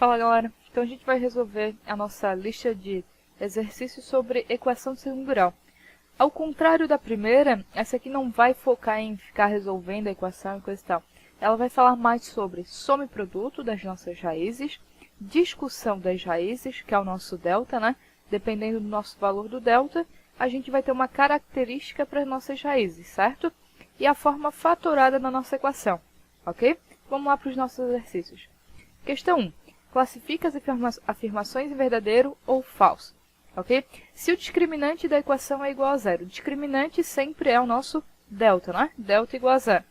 Fala galera, então a gente vai resolver a nossa lista de exercícios sobre equação de segundo grau. Ao contrário da primeira, essa aqui não vai focar em ficar resolvendo a equação e coisa e tal. Ela vai falar mais sobre soma e produto das nossas raízes, discussão das raízes, que é o nosso delta, né? Dependendo do nosso valor do delta, a gente vai ter uma característica para as nossas raízes, certo? E a forma fatorada da nossa equação, ok? Vamos lá para os nossos exercícios. Questão 1. Classifica as afirmações em verdadeiro ou falso, ok? Se o discriminante da equação é igual a zero, o discriminante sempre é o nosso delta, né? Delta igual a zero.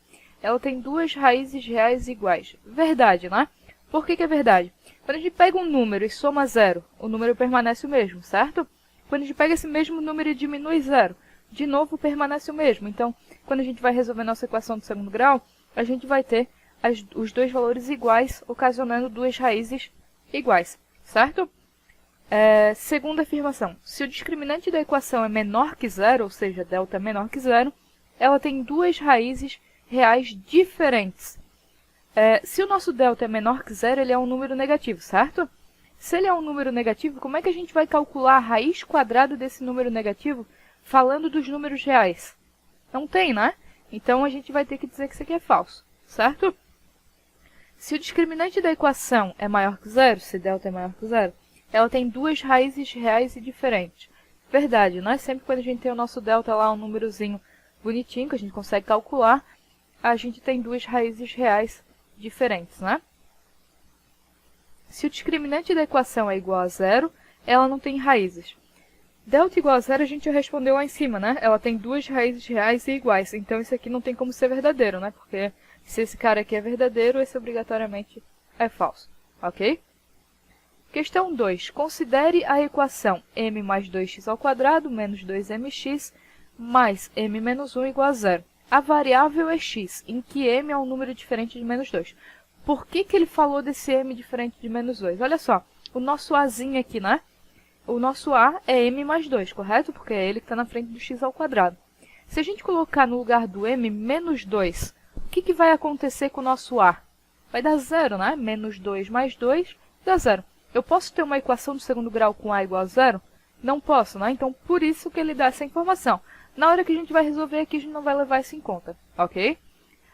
Ela tem duas raízes reais iguais. Verdade, né? Por que é verdade? Quando a gente pega um número e soma zero, o número permanece o mesmo, certo? Quando a gente pega esse mesmo número e diminui zero, de novo permanece o mesmo. Então, quando a gente vai resolver nossa equação do segundo grau, a gente vai ter os dois valores iguais, ocasionando duas raízes iguais, certo? Segunda afirmação. Se o discriminante da equação é menor que zero, ou seja, delta é menor que zero, ela tem duas raízes reais diferentes. Se o nosso delta é menor que zero, ele é um número negativo, certo? Se ele é um número negativo, como é que a gente vai calcular a raiz quadrada desse número negativo falando dos números reais? Não tem, né? Então, a gente vai ter que dizer que isso aqui é falso, certo? Se o discriminante da equação é maior que zero, se delta é maior que zero, ela tem duas raízes reais e diferentes. Verdade, não é sempre quando a gente tem o nosso delta lá, um númerozinho bonitinho, que a gente consegue calcular, a gente tem duas raízes reais diferentes, né? Se o discriminante da equação é igual a zero, ela não tem raízes. Delta igual a zero a gente já respondeu lá em cima, né? Ela tem duas raízes reais e iguais, então isso aqui não tem como ser verdadeiro, né? Porque se esse cara aqui é verdadeiro, esse obrigatoriamente é falso, ok? Questão 2. Considere a equação m mais 2x ao quadrado menos 2mx mais m menos 1 igual a zero. A variável é x, em que m é um número diferente de menos 2. Por que ele falou desse m diferente de menos 2? Olha só, o nosso azinho aqui, né? O nosso a é m mais 2, correto? Porque é ele que está na frente do x ao quadrado. Se a gente colocar no lugar do m menos 2, o que vai acontecer com o nosso a? Vai dar zero, né? Menos 2 mais 2 dá zero. Eu posso ter uma equação do segundo grau com a igual a zero? Não posso, né? Então, por isso que ele dá essa informação. Na hora que a gente vai resolver aqui, a gente não vai levar isso em conta, ok?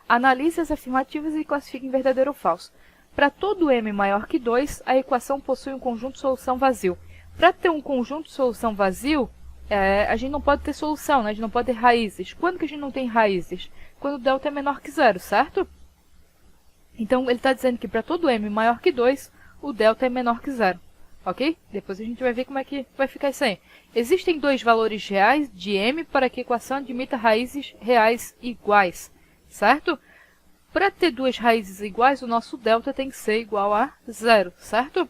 Analise as afirmativas e classifique em verdadeiro ou falso. Para todo m maior que 2, a equação possui um conjunto de solução vazio. Para ter um conjunto de solução vazio, a gente não pode ter solução, né? A gente não pode ter raízes. Quando que a gente não tem raízes? Quando o delta é menor que zero, certo? Então, ele está dizendo que para todo m maior que 2, o delta é menor que zero. Ok? Depois a gente vai ver como é que vai ficar isso aí. Existem dois valores reais de m para que a equação admita raízes reais iguais, certo? Para ter duas raízes iguais, o nosso delta tem que ser igual a zero, certo?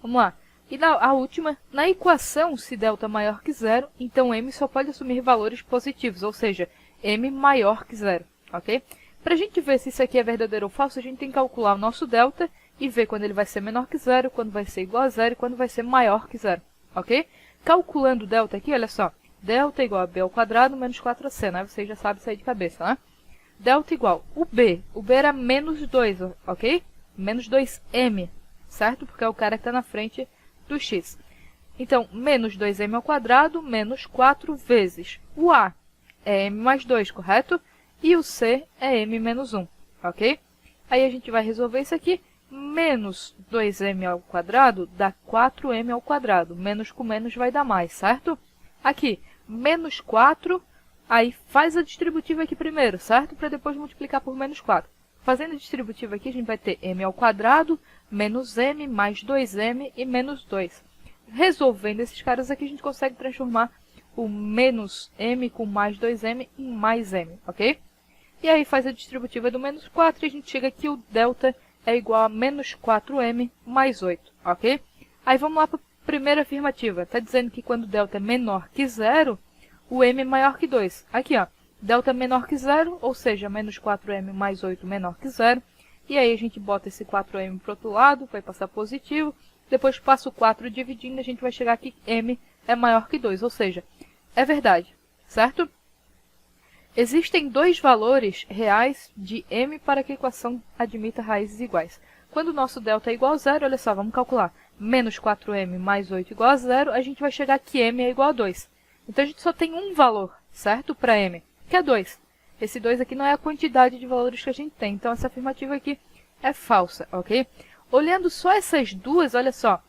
Vamos lá. E a última, na equação, se delta é maior que zero, então m só pode assumir valores positivos, ou seja, m maior que zero, ok? Para a gente ver se isso aqui é verdadeiro ou falso, a gente tem que calcular o nosso delta e ver quando ele vai ser menor que zero, quando vai ser igual a zero e quando vai ser maior que zero, ok? Calculando o delta aqui, olha só, delta igual a b ao quadrado menos 4ac, né? Vocês já sabem sair de cabeça, né? Delta igual o b era menos 2, ok? Menos 2m, certo? Porque é o cara que está na frente do x. Então, menos 2m ao quadrado menos 4 vezes. O a é m mais 2, correto? E o c é m menos 1, ok? Aí a gente vai resolver isso aqui. Menos 2m ao quadrado dá 4m ao quadrado. Menos com menos vai dar mais, certo? Aqui, menos 4, aí faz a distributiva aqui primeiro, certo? Para depois multiplicar por menos 4. Fazendo a distributiva aqui, a gente vai ter m ao quadrado, menos m, mais 2m e menos 2. Resolvendo esses caras aqui, a gente consegue transformar o menos m com mais 2m em mais m, ok? E aí faz a distributiva do menos 4 e a gente chega aqui, o delta é igual a menos 4m mais 8, ok? Aí vamos lá para a primeira afirmativa. Está dizendo que quando o delta é menor que zero, o m é maior que 2. Aqui, ó, delta é menor que zero, ou seja, menos 4m mais 8 menor que zero. E aí a gente bota esse 4m para o outro lado, vai passar positivo. Depois passa o 4 dividindo, a gente vai chegar aqui que m é maior que 2, ou seja, é verdade, certo? Existem dois valores reais de m para que a equação admita raízes iguais. Quando o nosso delta é igual a zero, olha só, vamos calcular. Menos 4m mais 8 igual a zero, a gente vai chegar que m é igual a 2. Então, a gente só tem um valor, certo? Para m, que é 2. Esse 2 aqui não é a quantidade de valores que a gente tem. Então, essa afirmativa aqui é falsa, ok? Olhando só essas duas, olha só.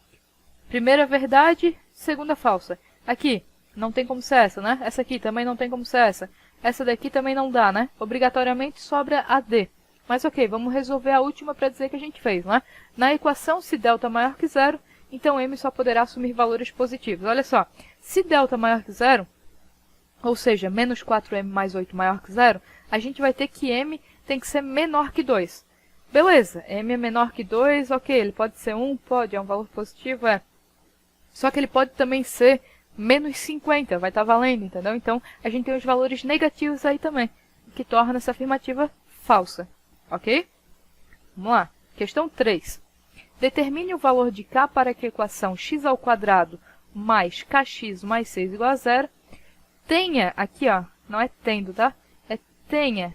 Primeira verdade, segunda falsa. Aqui, não tem como ser essa, né? Essa aqui também não tem como ser essa. Essa daqui também não dá, né? Obrigatoriamente sobra a D. Mas ok, vamos resolver a última para dizer que a gente fez, né? Na equação, se delta maior que zero, então m só poderá assumir valores positivos. Olha só, se delta maior que zero, ou seja, menos 4m mais 8 maior que zero, a gente vai ter que m tem que ser menor que 2. Beleza, m é menor que 2, ok, ele pode ser 1, pode, é um valor positivo, é. Só que ele pode também ser menos 50, vai estar valendo, entendeu? Então, a gente tem os valores negativos aí também, que torna essa afirmativa falsa, ok? Vamos lá, questão 3. Determine o valor de k para que a equação x² mais kx mais 6 igual a zero tenha, aqui ó, não é tendo, tá? É tenha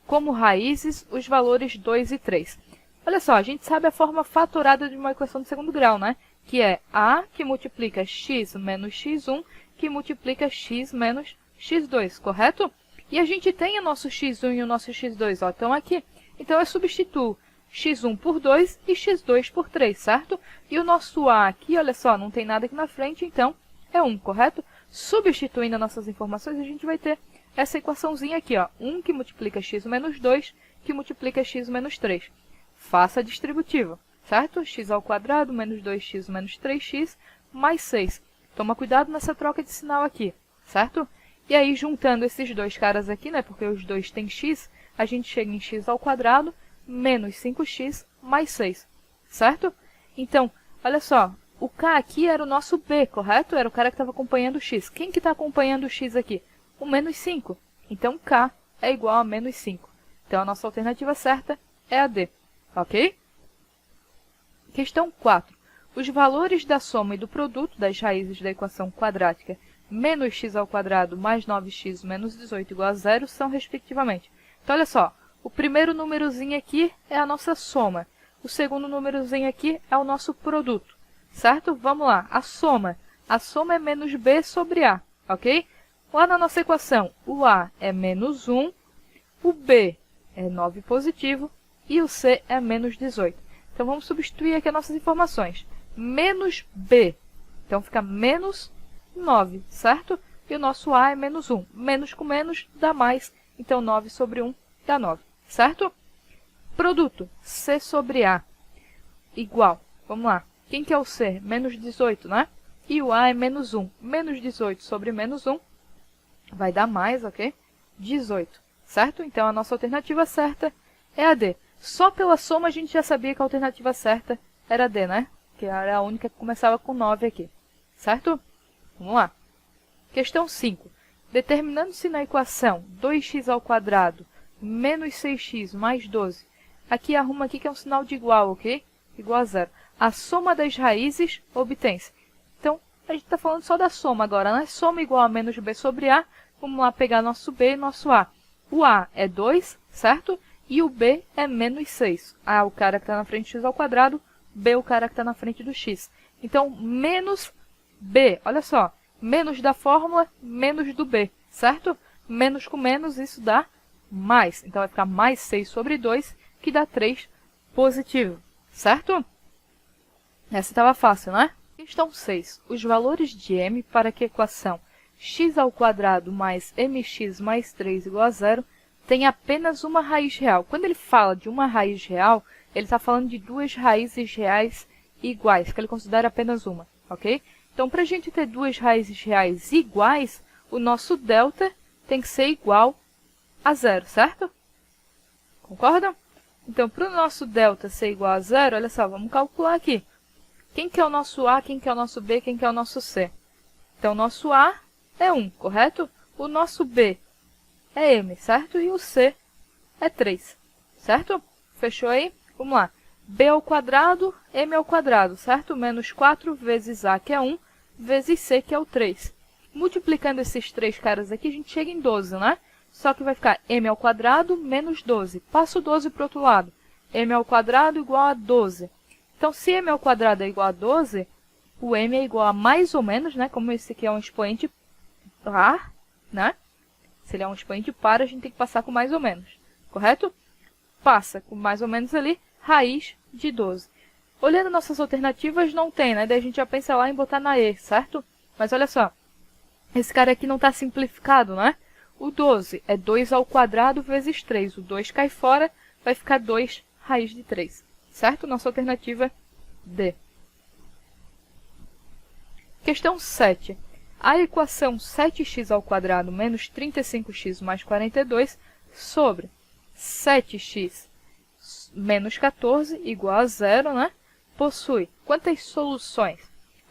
como raízes os valores 2 e 3. Olha só, a gente sabe a forma fatorada de uma equação de segundo grau, né? Que é a que multiplica x menos x1, que multiplica x menos x2, correto? E a gente tem o nosso x1 e o nosso x2, ó, estão aqui. Então, eu substituo x1 por 2 e x2 por 3, certo? E o nosso a aqui, olha só, não tem nada aqui na frente, então é 1, correto? Substituindo as nossas informações, a gente vai ter essa equaçãozinha aqui, ó, 1 que multiplica x menos 2, que multiplica x menos 3. Faça a distributiva, certo? x² menos 2x menos 3x mais 6. Toma cuidado nessa troca de sinal aqui, certo? E aí, juntando esses dois caras aqui, né, porque os dois têm x, a gente chega em x² menos 5x mais 6, certo? Então, olha só, o k aqui era o nosso b, correto? Era o cara que estava acompanhando o x. Quem que está acompanhando o x aqui? O menos 5. Então, k é igual a menos 5. Então, a nossa alternativa certa é a D, ok? Questão 4. Os valores da soma e do produto das raízes da equação quadrática menos x² mais 9x menos 18 igual a zero são, respectivamente. Então, olha só, o primeiro númerozinho aqui é a nossa soma. O segundo númerozinho aqui é o nosso produto, certo? Vamos lá, a soma. A soma é menos b sobre a, ok? Lá na nossa equação, o a é menos 1, o b é 9 positivo e o c é menos 18. Então, vamos substituir aqui as nossas informações. Menos b, então fica menos 9, certo? E o nosso a é menos 1. Menos com menos dá mais, então 9 sobre 1 dá 9, certo? Produto, c sobre a, igual, vamos lá, quem que é o c? Menos 18, né? E o a é menos 1. Menos 18 sobre menos 1 vai dar mais, ok? 18, certo? Então, a nossa alternativa certa é a D. Só pela soma a gente já sabia que a alternativa certa era D, né? Que era a única que começava com 9 aqui, certo? Vamos lá. Questão 5. Determinando-se na equação 2x² menos 6x mais 12. Aqui arruma aqui que é um sinal de igual, ok? Igual a zero. A soma das raízes obtém-se. Então, a gente está falando só da soma agora, né? Soma igual a menos b sobre a. Vamos lá pegar nosso b e nosso a. O a é 2, certo? E o b é menos 6. A, o cara que está na frente do x², b, o cara que está na frente do x. Então, menos b, olha só, menos da fórmula, menos do b, certo? Menos com menos, isso dá mais. Então, vai ficar mais 6 sobre 2, que dá 3 positivo, certo? Essa estava fácil, né? Questão 6. Os valores de m para que a equação x² mais mx mais 3 igual a zero tem apenas uma raiz real. Quando ele fala de uma raiz real, ele está falando de duas raízes reais iguais, que ele considera apenas uma, ok? Então, para a gente ter duas raízes reais iguais, o nosso delta tem que ser igual a zero, certo? Concordam? Então, para o nosso delta ser igual a zero, olha só, vamos calcular aqui. Quem que é o nosso a, quem que é o nosso b, quem que é o nosso c? Então, o nosso a é 1, correto? O nosso b é m, certo? E o c é 3, certo? Fechou aí? Vamos lá. b ao quadrado, m ao quadrado, certo? Menos 4 vezes a, que é 1, vezes c, que é o 3. Multiplicando esses três caras aqui, a gente chega em 12, né? Só que vai ficar m ao quadrado menos 12. Passa o 12 para o outro lado. m ao quadrado igual a 12. Então, se m ao quadrado é igual a 12, o m é igual a mais ou menos, né? Como esse aqui é um expoente par, né? Se ele é um expoente par, a gente tem que passar com mais ou menos, correto? Passa com mais ou menos ali, raiz de 12. Olhando nossas alternativas, não tem, né? Daí a gente já pensa lá em botar na e, certo? Mas olha só, esse cara aqui não está simplificado, né? O 12 é 2 ao quadrado vezes 3. O 2 cai fora, vai ficar 2 raiz de 3, certo? Nossa alternativa D. Questão 7. A equação 7x ao quadrado menos 35x mais 42 sobre 7x menos 14 igual a 0, né? Possui quantas soluções?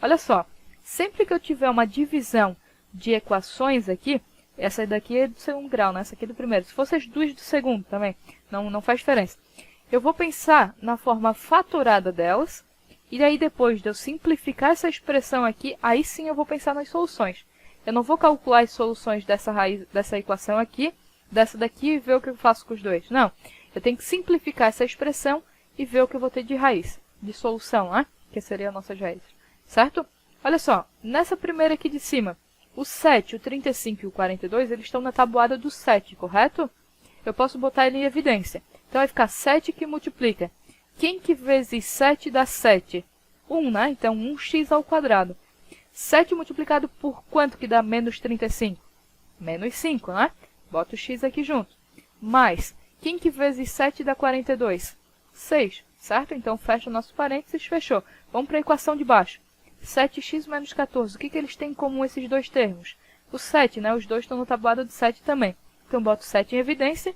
Olha só, sempre que eu tiver uma divisão de equações aqui, essa daqui é do segundo grau, né? Essa aqui é do primeiro. Se fosse as duas do segundo também, não faz diferença. Eu vou pensar na forma fatorada delas, e daí depois de eu simplificar essa expressão aqui, aí sim eu vou pensar nas soluções. Eu não vou calcular as soluções dessa equação aqui, dessa daqui e ver o que eu faço com os dois. Não, eu tenho que simplificar essa expressão e ver o que eu vou ter de raiz, de solução, né? Que seria a nossa raiz, certo? Olha só, nessa primeira aqui de cima, o 7, o 35 e o 42, eles estão na tabuada do 7, correto? Eu posso botar ele em evidência. Então, vai ficar 7 que multiplica. Quem que vezes 7 dá 7? 1, né? Então, 1x ao quadrado. 7 multiplicado por quanto que dá menos 35? Menos 5, né? Bota o x aqui junto. Mais, quem que vezes 7 dá 42? 6, certo? Então, fecha o nosso parênteses, fechou. Vamos para a equação de baixo. 7x menos 14. O que eles têm em comum esses dois termos? O 7, né? Os dois estão na tabuada do 7 também. Então, boto 7 em evidência.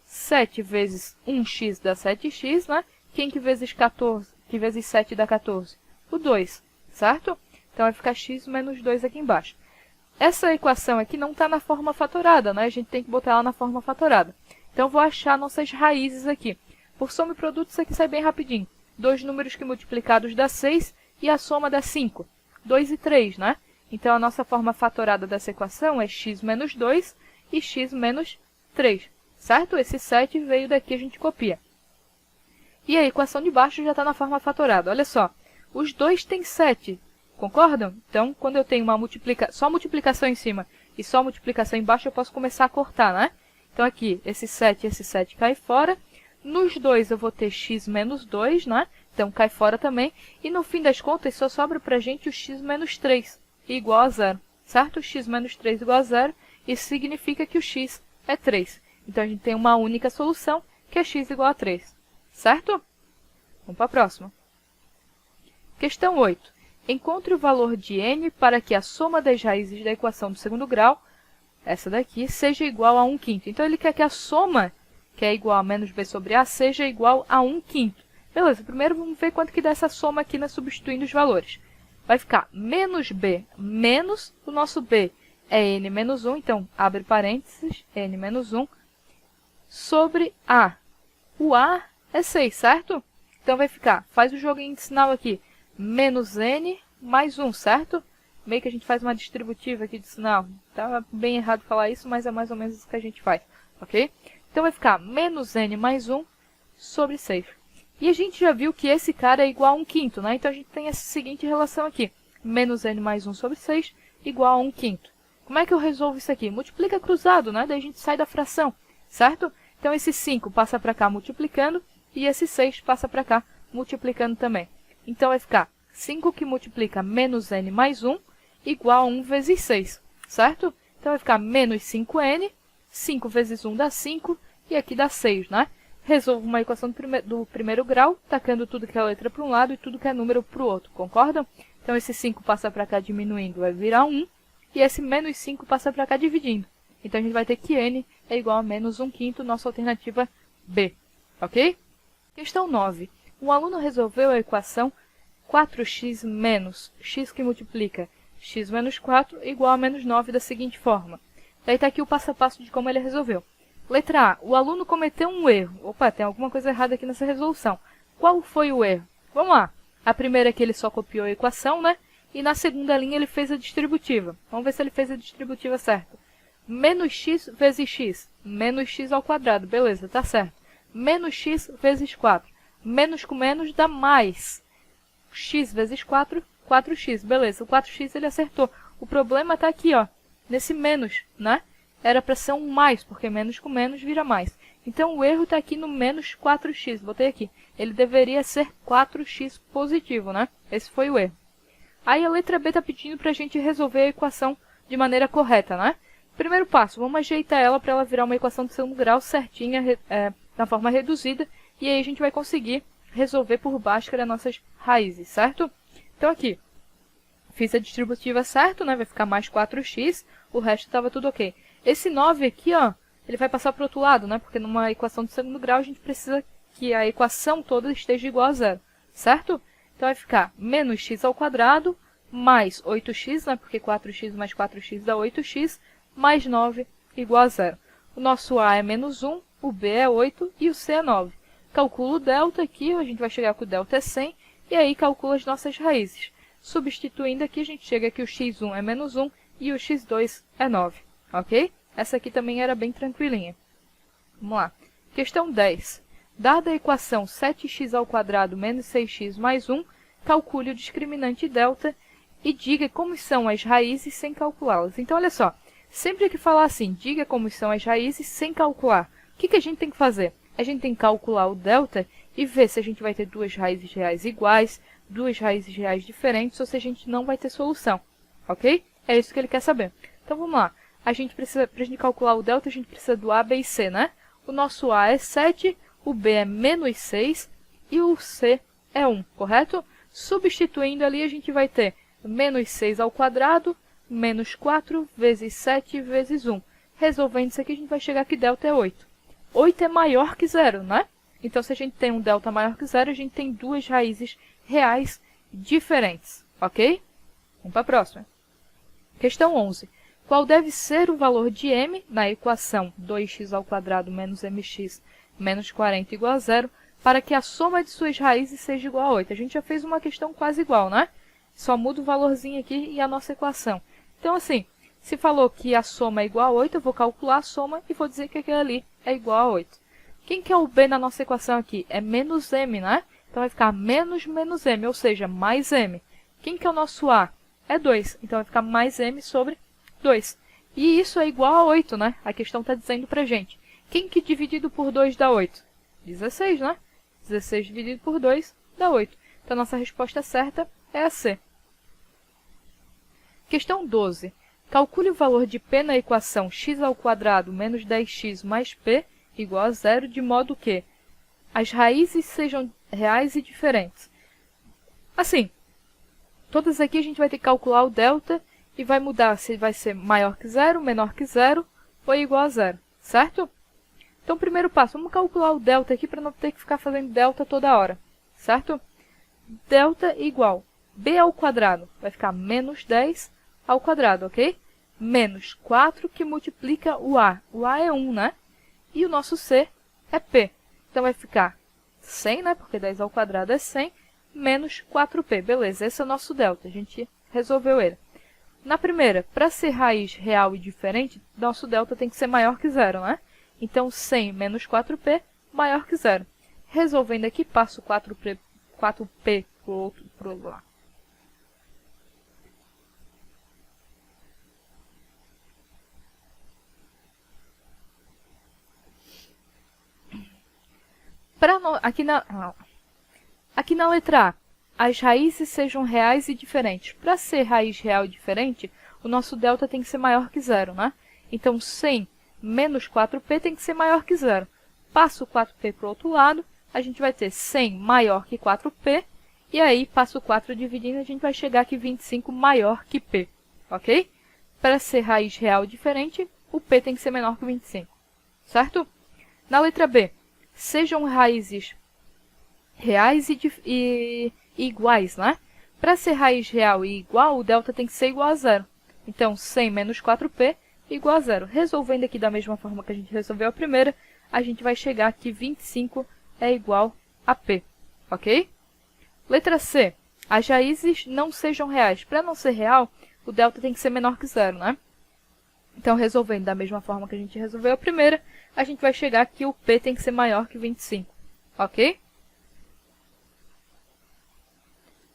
7 vezes 1x dá 7x, né? Quem que vezes 14? Que vezes 7 dá 14? O 2, certo? Então, vai ficar x menos 2 aqui embaixo. Essa equação aqui não está na forma fatorada, né? A gente tem que botar ela na forma fatorada. Então, vou achar nossas raízes aqui. Por soma e produto, isso aqui sai bem rapidinho. Dois números que multiplicados dá 6 e a soma dá 5. 2 e 3, né? Então, a nossa forma fatorada dessa equação é x menos 2 e x menos 3, certo? Esse 7 veio daqui, a gente copia. E a equação de baixo já está na forma fatorada. Olha só, os dois têm 7, concordam? Então, quando eu tenho só multiplicação em cima e só multiplicação embaixo, eu posso começar a cortar, né? Então, aqui, esse 7 e esse 7 cai fora. Nos dois, eu vou ter x menos 2, né? Então, cai fora também. E, no fim das contas, só sobra para a gente o x menos 3, igual a 0, certo? X menos 3 igual a 0. Isso significa que o x é 3. Então, a gente tem uma única solução, que é x igual a 3, certo? Vamos para a próxima. Questão 8. Encontre o valor de n para que a soma das raízes da equação do segundo grau, essa daqui, seja igual a 1/5. Então, ele quer que a soma, que é igual a menos b sobre a, seja igual a 1/5. Beleza, primeiro vamos ver quanto que dá essa soma aqui, né, substituindo os valores. Vai ficar menos b menos, o nosso b é n menos 1, então abre parênteses, n menos 1, sobre a. O a é 6, certo? Então vai ficar, faz o joguinho de sinal aqui, menos n mais 1, certo? Meio que a gente faz uma distributiva aqui de sinal. Tá bem errado falar isso, mas é mais ou menos isso que a gente faz, ok? Então vai ficar menos n mais 1 sobre 6. E a gente já viu que esse cara é igual a 1/5, né? Então, a gente tem essa seguinte relação aqui. Menos n mais 1 sobre 6 igual a 1/5. Como é que eu resolvo isso aqui? Multiplica cruzado, né? Daí a gente sai da fração, certo? Então, esse 5 passa para cá multiplicando e esse 6 passa para cá multiplicando também. Então, vai ficar 5 que multiplica menos n mais 1 igual a 1 vezes 6, certo? Então, vai ficar menos 5n, 5 vezes 1 dá 5 e aqui dá 6, né? Resolvo uma equação do primeiro grau, tacando tudo que é letra para um lado e tudo que é número para o outro, concordam? Então, esse 5 passa para cá diminuindo, vai virar 1, e esse menos 5 passa para cá dividindo. Então, a gente vai ter que n é igual a menos 1/5, nossa alternativa B, ok? Questão 9. Um aluno resolveu a equação 4x menos x que multiplica x menos 4 igual a menos 9 da seguinte forma. Daí está aqui o passo a passo de como ele resolveu. Letra A. O aluno cometeu um erro. Opa, tem alguma coisa errada aqui nessa resolução. Qual foi o erro? Vamos lá. A primeira é que ele só copiou a equação, né? E na segunda linha ele fez a distributiva. Vamos ver se ele fez a distributiva certa. Menos x vezes x. Menos x ao quadrado. Beleza, tá certo. menos x vezes 4. Menos com menos dá mais. X vezes 4, 4x. Beleza, o 4x ele acertou. O problema está aqui, ó, nesse menos, né? Era para ser um mais, porque menos com menos vira mais. Então, o erro está aqui no menos 4x. Botei aqui. Ele deveria ser 4x positivo, né? Esse foi o erro. Aí, a letra B está pedindo para a gente resolver a equação de maneira correta, né? Primeiro passo, vamos ajeitar ela para ela virar uma equação de segundo grau certinha, na forma reduzida. E aí, a gente vai conseguir resolver por Bhaskara nossas raízes, certo? Então, aqui, fiz a distributiva certo, né? Vai ficar mais 4x. O resto estava tudo ok. Esse 9 aqui, ó, ele vai passar para o outro lado, né? Porque numa equação de segundo grau, a gente precisa que a equação toda esteja igual a zero, certo? Então, vai ficar menos x ao quadrado, mais 8x, né? Porque 4x mais 4x dá 8x, mais 9 igual a zero. O nosso a é menos 1, o b é 8 e o c é 9. Calculo o delta aqui, a gente vai chegar que o delta é 100, e aí calcula as nossas raízes. Substituindo aqui, a gente chega que o x1 é menos 1 e o x2 é 9. Ok? Essa aqui também era bem tranquilinha. Vamos lá. Questão 10. Dada a equação 7x ao quadrado menos 6x mais 1, calcule o discriminante delta e diga como são as raízes sem calculá-las. Então, olha só. Sempre que falar assim, diga como são as raízes sem calcular, o que a gente tem que fazer? A gente tem que calcular o delta e ver se a gente vai ter duas raízes reais iguais, duas raízes reais diferentes, ou se a gente não vai ter solução. Ok? É isso que ele quer saber. Então, vamos lá. A gente precisa, para a gente calcular o delta, a gente precisa do a, b e c, né? O nosso a é 7, o b é menos 6 e o c é 1, correto? Substituindo ali, a gente vai ter menos 6 ao quadrado, menos 4 vezes 7 vezes 1. Resolvendo isso aqui, a gente vai chegar que delta é 8. 8 é maior que zero, né? Então, se a gente tem um delta maior que zero, a gente tem duas raízes reais diferentes, ok? Vamos para a próxima. Questão 11. Qual deve ser o valor de m na equação 2x ao quadrado menos mx menos 40 igual a zero para que a soma de suas raízes seja igual a 8? A gente já fez uma questão quase igual, né? Só muda o valorzinho aqui e a nossa equação. Então, assim, se falou que a soma é igual a 8, eu vou calcular a soma e vou dizer que aquele ali é igual a 8. Quem que é o b na nossa equação aqui? É menos m, né? Então, vai ficar menos menos m, ou seja, mais m. Quem que é o nosso a? É 2. Então, vai ficar mais m sobre 2. E isso é igual a 8, né? A questão está dizendo pra gente. Quem que dividido por 2 dá 8? 16, né? 16 dividido por 2 dá 8. Então, nossa resposta certa é a C. Questão 12. Calcule o valor de p na equação x ao quadrado menos 10x mais p igual a zero, de modo que as raízes sejam reais e diferentes. Assim, todas aqui a gente vai ter que calcular o delta e vai mudar se vai ser maior que zero, menor que zero ou igual a zero, certo? Então, primeiro passo, vamos calcular o delta aqui para não ter que ficar fazendo delta toda hora, certo? Delta igual b ao quadrado, vai ficar menos 10 ao quadrado, ok? Menos 4 que multiplica o a. O a é 1, né? E o nosso c é p. Então, vai ficar 100, né? Porque 10 ao quadrado é 100, menos 4p. Beleza, esse é o nosso delta. A gente resolveu ele. Na primeira, para ser raiz real e diferente, nosso delta tem que ser maior que zero, né? Então, 100 menos 4p maior que zero. Resolvendo aqui, passo 4p para o outro lado. Aqui na letra A, as raízes sejam reais e diferentes. Para ser raiz real e diferente, o nosso delta tem que ser maior que zero, né? Então, 100 menos 4p tem que ser maior que zero. Passo 4p para o outro lado, a gente vai ter 100 maior que 4p, e aí, passo 4 dividindo, a gente vai chegar que 25 maior que p, ok? Para ser raiz real e diferente, o p tem que ser menor que 25, certo? Na letra B, sejam raízes reais e iguais, né? Para ser raiz real e igual, o delta tem que ser igual a zero. Então, 100 menos 4p igual a zero. Resolvendo aqui da mesma forma que a gente resolveu a primeira, a gente vai chegar que 25 é igual a p, ok? Letra C. As raízes não sejam reais. Para não ser real, o delta tem que ser menor que zero, né? Então, resolvendo da mesma forma que a gente resolveu a primeira, a gente vai chegar que o P tem que ser maior que 25, ok?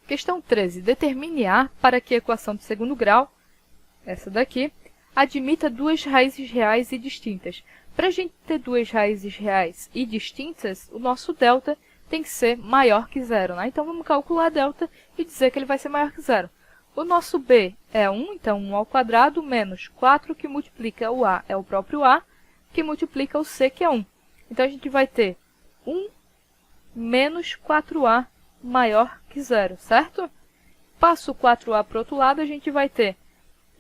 Questão 13. Determine A para que a equação de segundo grau, essa daqui, admita duas raízes reais e distintas. Para a gente ter duas raízes reais e distintas, o nosso delta tem que ser maior que zero, né? Então, vamos calcular delta e dizer que ele vai ser maior que zero. O nosso b é 1, então 1 ao quadrado, menos 4 que multiplica o a, é o próprio a, que multiplica o c, que é 1. Então, a gente vai ter 1 menos 4a maior que zero, certo? Passo o 4a para o outro lado, a gente vai ter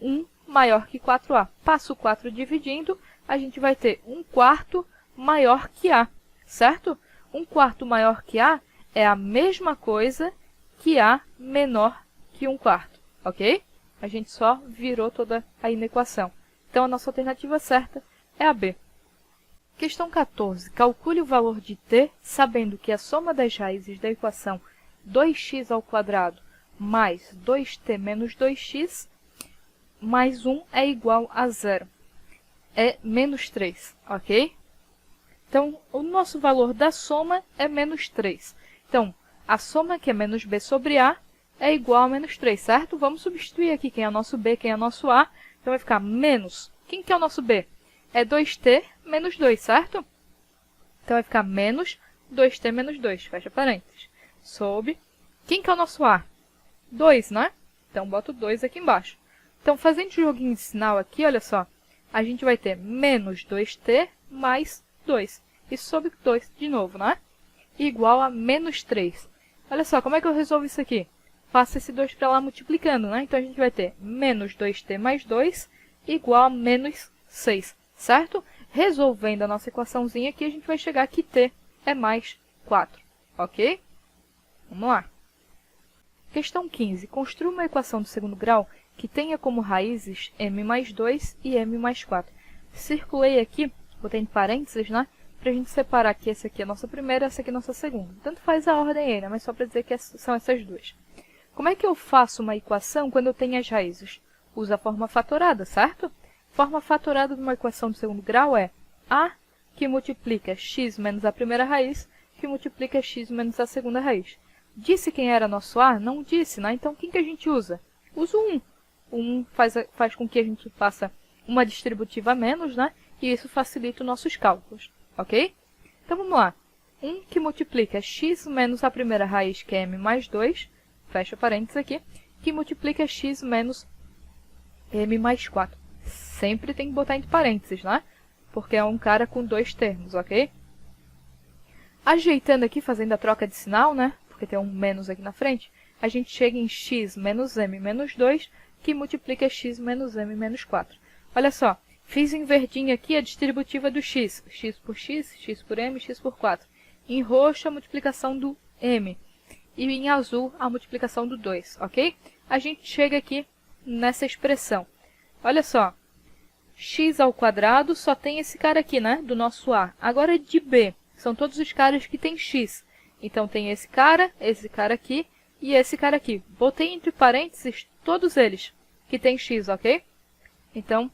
1 maior que 4a. Passo o 4 dividindo, a gente vai ter 1/4 maior que a, certo? 1/4 maior que a é a mesma coisa que a menor que 1/4, ok? A gente só virou toda aí na equação. Então, a nossa alternativa certa é a B. Questão 14. Calcule o valor de t, sabendo que a soma das raízes da equação 2x ao quadrado mais 2t menos 2x mais 1 é igual a 0. É menos 3, ok? Então, o nosso valor da soma é menos 3. Então, a soma, que é menos b sobre a, é igual a menos 3, certo? Vamos substituir aqui quem é o nosso b, quem é o nosso a. Então, vai ficar menos. Quem que é o nosso b? É 2t menos 2, certo? Então, vai ficar menos 2t menos 2, fecha parênteses. Sobre. Quem que é o nosso a? 2, né? Então, boto 2 aqui embaixo. Então, fazendo joguinho de sinal aqui, olha só. A gente vai ter menos 2t mais 2. E sobre 2 de novo, né? Igual a menos 3. Olha só, como é que eu resolvo isso aqui? Passo esse 2 para lá multiplicando, né? Então, a gente vai ter menos 2t mais 2 igual a menos 6, certo? Resolvendo a nossa equaçãozinha aqui, a gente vai chegar que t é mais 4, ok? Vamos lá. Questão 15. Construa uma equação do segundo grau que tenha como raízes m mais 2 e m mais 4. Circulei aqui, botei em parênteses, né? Para a gente separar que essa aqui é a nossa primeira e essa aqui é a nossa segunda. Tanto faz a ordem aí, né? Mas só para dizer que são essas duas. Como é que eu faço uma equação quando eu tenho as raízes? Uso a forma fatorada, certo? Forma fatorada de uma equação do segundo grau é a que multiplica x menos a primeira raiz, que multiplica x menos a segunda raiz. Disse quem era nosso a? Não disse, né? Então, quem que a gente usa? Usa o 1. O 1 faz com que a gente faça uma distributiva a menos, né? E isso facilita os nossos cálculos, ok? Então, vamos lá. 1 que multiplica x menos a primeira raiz, que é m mais 2, fecha parênteses aqui, que multiplica x menos m mais 4. Sempre tem que botar entre parênteses, né? Porque é um cara com dois termos, ok? Ajeitando aqui, fazendo a troca de sinal, né? Porque tem um menos aqui na frente, a gente chega em x menos m menos 2, que multiplica x menos m menos 4. Olha só, fiz em verdinho aqui a distributiva do x. X por m, x por 4. Em roxo, a multiplicação do m. E em azul, a multiplicação do 2, ok? A gente chega aqui nessa expressão. Olha só, x ao quadrado só tem esse cara aqui, né? Do nosso a. Agora, de b, são todos os caras que tem x. Então, tem esse cara aqui e esse cara aqui. Botei entre parênteses todos eles que tem x, ok? Então,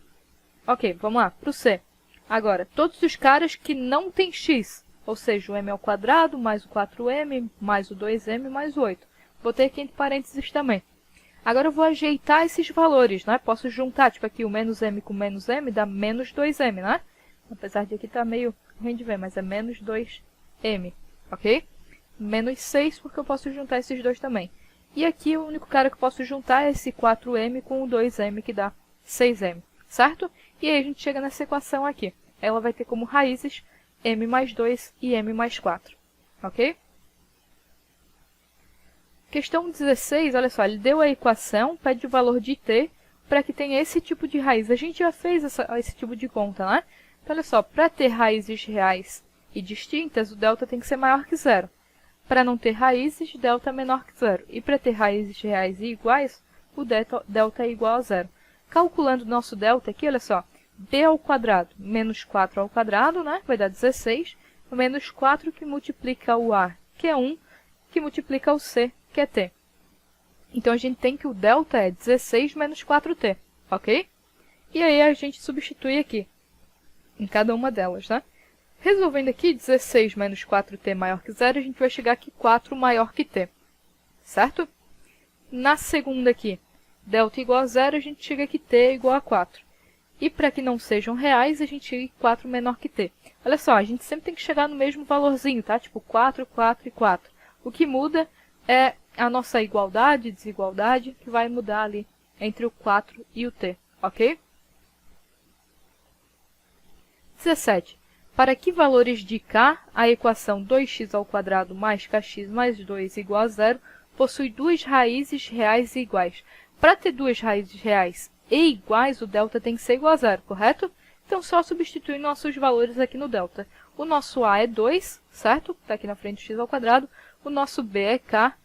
ok, vamos lá, para o c. Agora, todos os caras que não tem x, ou seja, o m ao quadrado, mais o 4m, mais o 2m, mais o 8. Botei aqui entre parênteses também. Agora, eu vou ajeitar esses valores, né? Posso juntar, tipo aqui, o menos m com menos m dá menos 2m, né? Apesar de aqui tá meio ruim de ver, mas é menos 2m, ok? Menos 6, porque eu posso juntar esses dois também. E aqui, o único cara que eu posso juntar é esse 4m com o 2m, que dá 6m, certo? E aí, a gente chega nessa equação aqui. Ela vai ter como raízes m mais 2 e m mais 4, ok? Questão 16, olha só, ele deu a equação, pede o valor de t para que tenha esse tipo de raiz. A gente já fez esse tipo de conta, né? Então, olha só, para ter raízes reais e distintas, o delta tem que ser maior que zero. Para não ter raízes, delta é menor que zero. E para ter raízes reais e iguais, o delta é igual a zero. Calculando o nosso delta aqui, olha só, b ao quadrado menos 4 ao quadrado, né? Vai dar 16, menos 4 que multiplica o a, que é 1, que multiplica o c, que é t. Então, a gente tem que o delta é 16 menos 4t, ok? E aí a gente substitui aqui, em cada uma delas, né? Resolvendo aqui, 16 menos 4t maior que 0, a gente vai chegar aqui 4 maior que t, certo? Na segunda aqui, delta igual a 0, a gente chega aqui t é igual a 4. E para que não sejam reais, a gente chega em 4 menor que t. Olha só, a gente sempre tem que chegar no mesmo valorzinho, tá? Tipo 4, 4 e 4. O que muda é a nossa igualdade, desigualdade, que vai mudar ali entre o 4 e o t, ok? 17. Para que valores de k, a equação 2x² mais kx mais 2 igual a 0 possui duas raízes reais e iguais. Para ter duas raízes reais e iguais, o delta tem que ser igual a 0, correto? Então, só substituir nossos valores aqui no delta. O nosso a é 2, certo? Está aqui na frente do x². O nosso b é k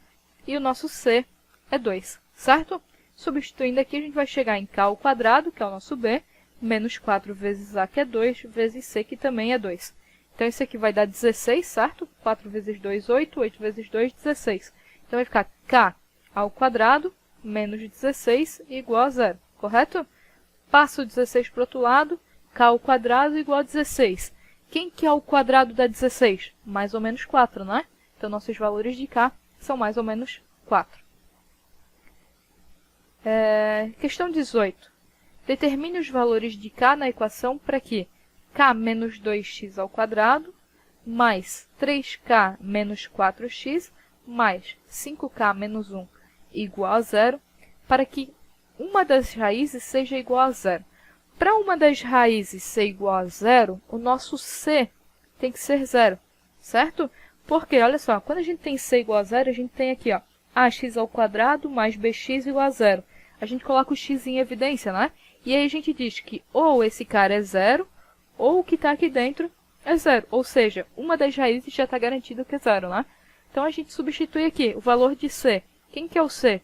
e o nosso c é 2, certo? Substituindo aqui, a gente vai chegar em k², que é o nosso b, menos 4 vezes a, que é 2, vezes c, que também é 2. Então, isso aqui vai dar 16, certo? 4 vezes 2, 8. 8 vezes 2, 16. Então, vai ficar k² menos 16 igual a 0, correto? Passo o 16 para o outro lado, k² igual a 16. Quem que é o quadrado da 16? Mais ou menos 4, né? Então, nossos valores de k são mais ou menos 4. Questão 18. Determine os valores de k na equação para que k menos 2x² mais 3k menos 4x mais 5k menos 1 igual a 0, para que uma das raízes seja igual a 0. Para uma das raízes ser igual a 0, o nosso c tem que ser 0, certo? Porque, olha só, quando a gente tem c igual a 0, a gente tem aqui, ó, ax² mais bx igual a 0. A gente coloca o x em evidência, né? E aí a gente diz que ou esse cara é 0, ou o que está aqui dentro é 0. Ou seja, uma das raízes já está garantido que é 0, né? Então, a gente substitui aqui o valor de c. Quem que é o c?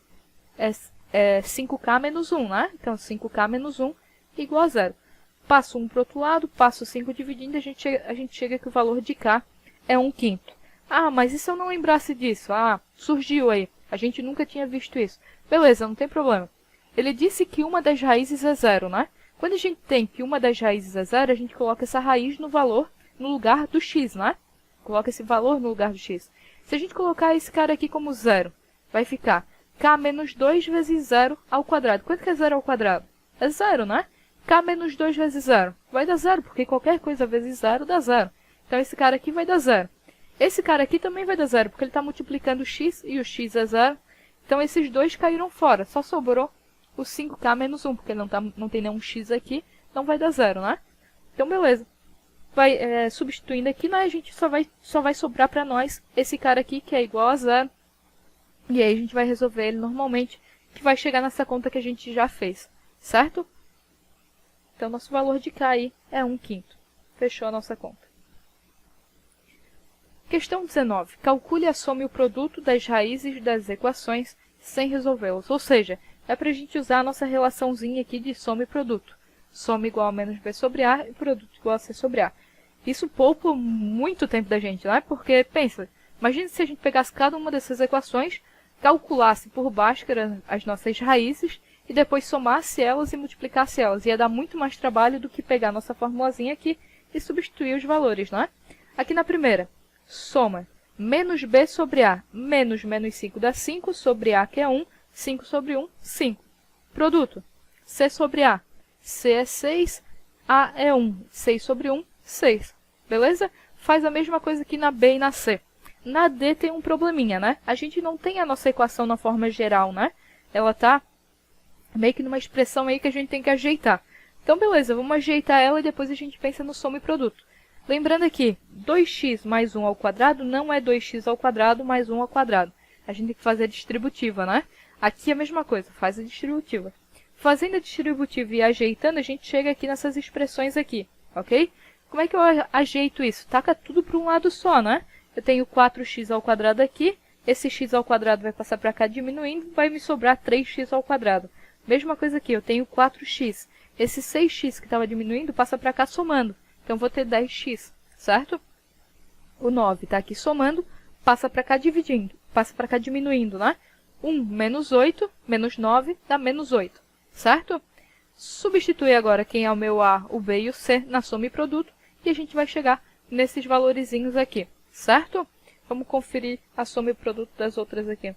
É 5k menos 1, né? Então, 5k menos 1 igual a 0. Passo 1 para o outro lado, passo 5 dividindo, a gente chega que o valor de k é 1/5. Ah, mas e se eu não lembrasse disso? Ah, surgiu aí. A gente nunca tinha visto isso. Beleza, não tem problema. Ele disse que uma das raízes é 0, né? Quando a gente tem que uma das raízes é 0, a gente coloca essa raiz no valor, no lugar do x, né? Coloca esse valor no lugar do x. Se a gente colocar esse cara aqui como 0, vai ficar k menos 2 vezes 0 ao quadrado. Quanto que é 0 ao quadrado? É 0, né? K menos 2 vezes 0 vai dar 0, porque qualquer coisa vezes 0 dá 0. Então, esse cara aqui vai dar 0. Esse cara aqui também vai dar 0, porque ele está multiplicando o x e o x é 0. Então, esses dois caíram fora. Só sobrou o 5k menos 1, porque não tem nenhum x aqui, não vai dar 0, né? Então, beleza. Substituindo aqui, né, a gente só vai sobrar para nós esse cara aqui, que é igual a 0. E aí, a gente vai resolver ele normalmente, que vai chegar nessa conta que a gente já fez, certo? Então, nosso valor de k aí é 1/5. Fechou a nossa conta. Questão 19. Calcule a soma e o produto das raízes das equações sem resolvê-las. Ou seja, é para a gente usar a nossa relaçãozinha aqui de soma e produto. Soma igual a menos b sobre a e produto igual a c sobre a. Isso poupa muito tempo da gente, né? Porque, pensa, imagine se a gente pegasse cada uma dessas equações, calculasse por baixo, que eram as nossas raízes, e depois somasse elas e multiplicasse elas. Ia dar muito mais trabalho do que pegar a nossa formulazinha aqui e substituir os valores, né? Aqui na primeira, soma menos b sobre a menos menos 5 dá 5, sobre a que é 1, 5 sobre 1, 5. Produto, c sobre a, c é 6, a é 1, 6 sobre 1, 6. Beleza? Faz a mesma coisa aqui na b e na c. Na d tem um probleminha, né? A gente não tem a nossa equação na forma geral, né? Ela está meio que numa expressão aí que a gente tem que ajeitar. Então, beleza, vamos ajeitar ela e depois a gente pensa no soma e produto. Lembrando aqui, 2x mais 1 ao quadrado não é 2x ao quadrado mais 1 ao quadrado. A gente tem que fazer a distributiva, né? Aqui é a mesma coisa, faz a distributiva. Fazendo a distributiva e ajeitando, a gente chega aqui nessas expressões aqui, ok? Como é que eu ajeito isso? Taca tudo para um lado só, né? Eu tenho 4x ao quadrado aqui, esse x ao quadrado vai passar para cá diminuindo, vai me sobrar 3x ao quadrado. Mesma coisa aqui, eu tenho 4x. Esse 6x que estava diminuindo passa para cá somando. Então, vou ter 10x, certo? O 9 está aqui somando, passa para cá dividindo, passa para cá diminuindo, né? 1 menos 8, menos 9 dá menos 8, certo? substituir agora quem é o meu A, o B e o C na soma e produto, e a gente vai chegar nesses valorizinhos aqui, certo? Vamos conferir a soma e produto das outras aqui.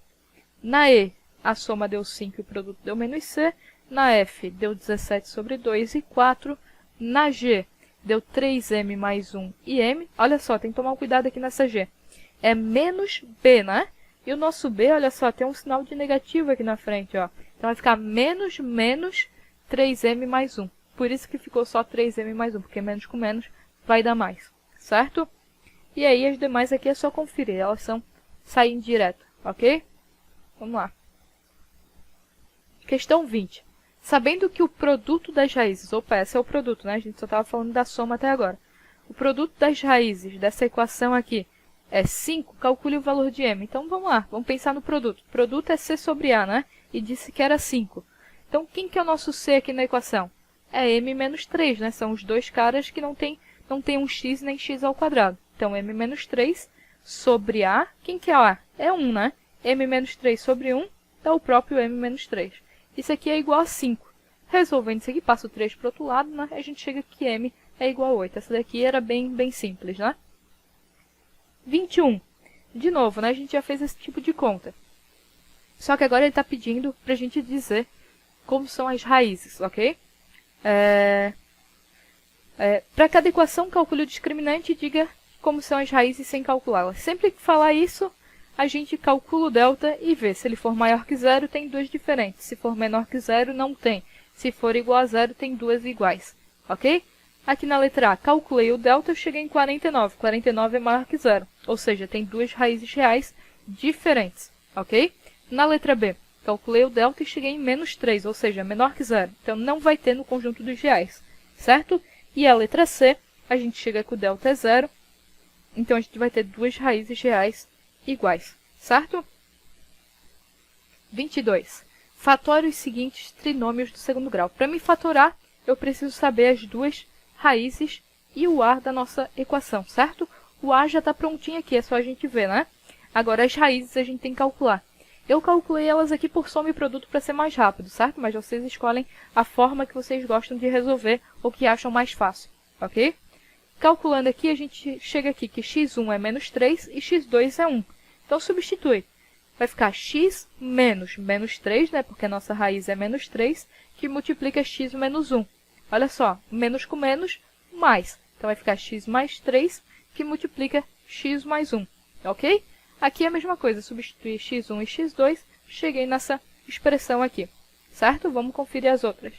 Na E, a soma deu 5 e o produto deu menos C. Na F, deu 17 sobre 2 e 4. Na G, deu 3M mais 1 e M. Olha só, tem que tomar um cuidado aqui nessa G. É menos B, né? E o nosso B, olha só, tem um sinal de negativo aqui na frente, ó. Então vai ficar menos 3M mais 1. Por isso que ficou só 3M mais 1, porque menos com menos vai dar mais, certo? E aí as demais aqui é só conferir, elas saem direto, ok? Vamos lá. Questão 20. Sabendo que o produto das raízes, opa, esse é o produto, né? A gente só estava falando da soma até agora. O produto das raízes dessa equação aqui é 5, calcule o valor de M. Então vamos lá, vamos pensar no produto. O produto é C sobre A, né? E disse que era 5. Então quem que é o nosso C aqui na equação? É M menos 3, né? São os dois caras que não tem um x nem x ao quadrado. Então M menos 3 sobre A, quem que é A? É 1, né? M menos 3 sobre 1 dá o próprio M menos 3. Isso aqui é igual a 5. Resolvendo isso aqui, passa o 3 para o outro lado, né? A gente chega que M é igual a 8. Essa daqui era bem simples, né? 21. De novo, né? A gente já fez esse tipo de conta. Só que agora ele está pedindo para a gente dizer como são as raízes, ok? Para cada equação, calcule o discriminante e diga como são as raízes sem calculá-las. Sempre que falar isso, a gente calcula o delta e vê. Se ele for maior que zero, tem duas diferentes. Se for menor que zero, não tem. Se for igual a zero, tem duas iguais. Ok? Aqui na letra A, calculei o delta, eu cheguei em 49. 49 é maior que zero. Ou seja, tem duas raízes reais diferentes. Ok? Na letra B, calculei o delta e cheguei em menos 3, ou seja, menor que zero. Então, não vai ter no conjunto dos reais. Certo? E a letra C, a gente chega que o delta é zero. Então, a gente vai ter duas raízes reais iguais, certo? 22. Fatore os seguintes trinômios do segundo grau. Para me fatorar, eu preciso saber as duas raízes e o A da nossa equação, certo? O A já está prontinho aqui, é só a gente ver, né? Agora, as raízes a gente tem que calcular. Eu calculei elas aqui por soma e produto para ser mais rápido, certo? Mas vocês escolhem a forma que vocês gostam de resolver ou que acham mais fácil, ok? Calculando aqui, a gente chega aqui que x1 é menos 3 e x2 é 1. Então, substitui. Vai ficar x menos 3, né? Porque a nossa raiz é menos 3, que multiplica x menos 1. Olha só, menos com menos, mais. Então, vai ficar x mais 3, que multiplica x mais 1. Ok? Aqui é a mesma coisa, substituir x1 e x2, cheguei nessa expressão aqui. Certo? Vamos conferir as outras.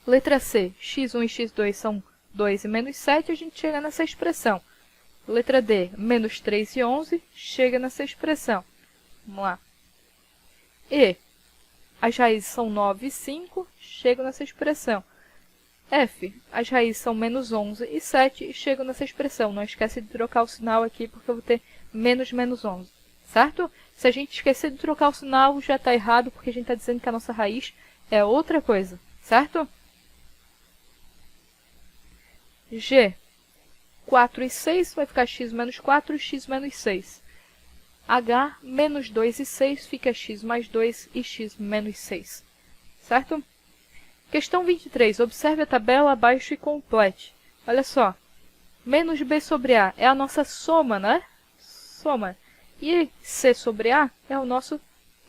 Letra C, x1 e x2 são 2 e menos 7, a gente chega nessa expressão. Letra D, menos 3 e 11, chega nessa expressão. Vamos lá. E, as raízes são 9 e 5, chego nessa expressão. F, as raízes são menos 11 e 7, e chego nessa expressão. Não esquece de trocar o sinal aqui, porque eu vou ter menos 11, certo? Se a gente esquecer de trocar o sinal, já está errado, porque a gente está dizendo que a nossa raiz é outra coisa, certo? G, 4 e 6, vai ficar x menos 4 e x menos 6. H, menos 2 e 6, fica x mais 2 e x menos 6. Certo? Questão 23. Observe a tabela abaixo e complete. Olha só. Menos b sobre a é a nossa soma, né? Soma. E c sobre a é o nosso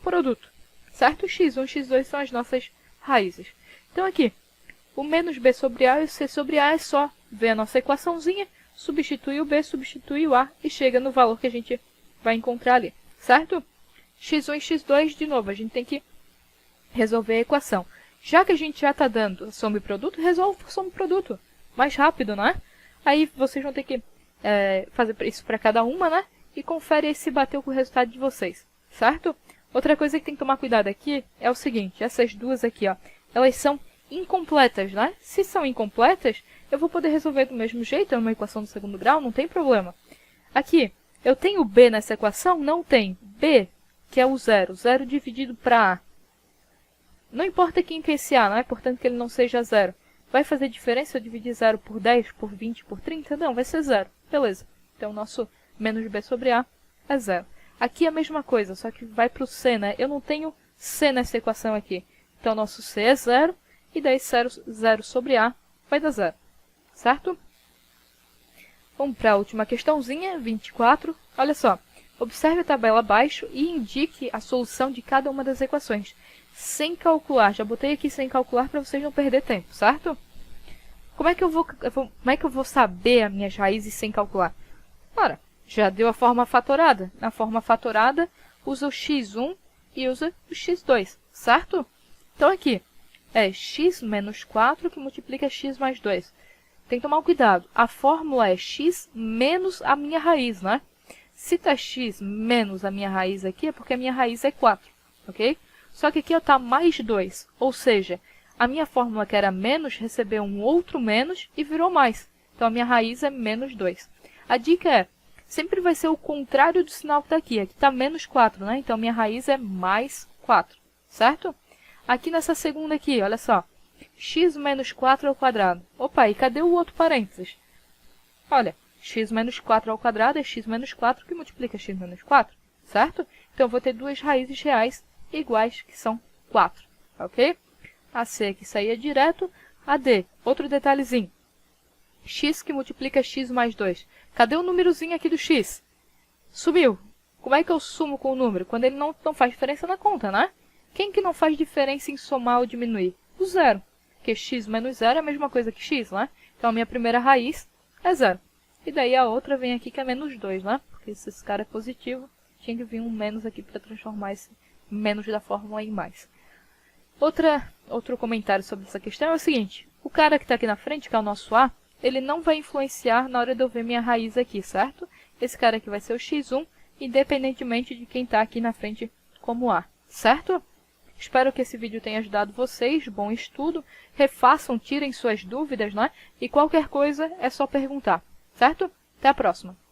produto. Certo? x1 e x2 são as nossas raízes. Então, aqui, o menos b sobre a e o c sobre a é só ver a nossa equaçãozinha, substitui o b, substitui o a e chega no valor que a gente vai encontrar ali. Certo? x1 e x2, de novo, a gente tem que resolver a equação. Já que a gente já está dando soma e produto, resolve por soma e produto. Mais rápido, né? Aí vocês vão ter que fazer isso para cada uma, né? E confere aí se bateu com o resultado de vocês, certo? Outra coisa que tem que tomar cuidado aqui é o seguinte, essas duas aqui, ó, elas são incompletas, né? Se são incompletas, eu vou poder resolver do mesmo jeito, é uma equação do segundo grau, não tem problema. Aqui, eu tenho b nessa equação? Não tem. B, que é o zero. Zero dividido para a. Não importa quem que é esse a, não é importante que ele não seja zero. Vai fazer diferença eu dividir 0 por 10, por 20, por 30? Não, vai ser zero. Beleza. Então, o nosso menos b sobre a é zero. Aqui é a mesma coisa, só que vai para o c, né? Eu não tenho c nessa equação aqui. Então, nosso C é 0, e daí 0 sobre A vai dar 0, certo? Vamos para a última questãozinha, 24. Olha só, observe a tabela abaixo e indique a solução de cada uma das equações, sem calcular. Já botei aqui sem calcular para vocês não perder tempo, certo? Como é que eu vou saber as minhas raízes sem calcular? Ora, já deu a forma fatorada. Na forma fatorada, usa o x1 e usa o x2, certo? Então, aqui é x menos 4 que multiplica x mais 2. Tem que tomar cuidado. A fórmula é x menos a minha raiz, né? Se está x menos a minha raiz aqui, é porque a minha raiz é 4, ok? Só que aqui está mais 2, ou seja, a minha fórmula que era menos recebeu um outro menos e virou mais. Então, a minha raiz é menos 2. A dica é, sempre vai ser o contrário do sinal que está aqui. Aqui está menos 4, né? Então, minha raiz é mais 4, certo? Aqui nessa segunda aqui, olha só. X menos 4 ao quadrado. Opa, e cadê o outro parênteses? Olha, x menos 4 ao quadrado é x menos 4 que multiplica x menos 4, certo? Então, eu vou ter duas raízes reais iguais, que são 4, ok? A C aqui saía direto. A D, outro detalhezinho. X que multiplica x mais 2. Cadê o númerozinho aqui do x? Sumiu. Como é que eu sumo com o número? Quando ele não faz diferença na conta, né? Quem que não faz diferença em somar ou diminuir? O zero. Porque x menos 0 é a mesma coisa que x, né? Então, a minha primeira raiz é 0. E daí a outra vem aqui que é menos 2, né? Porque se esse cara é positivo, tinha que vir um menos aqui para transformar esse menos da fórmula em mais. Outro comentário sobre essa questão é o seguinte. O cara que está aqui na frente, que é o nosso A, ele não vai influenciar na hora de eu ver minha raiz aqui, certo? Esse cara aqui vai ser o x1, independentemente de quem está aqui na frente como A, certo? Espero que esse vídeo tenha ajudado vocês. Bom estudo. Refaçam, tirem suas dúvidas, né? E qualquer coisa é só perguntar, certo? Até a próxima!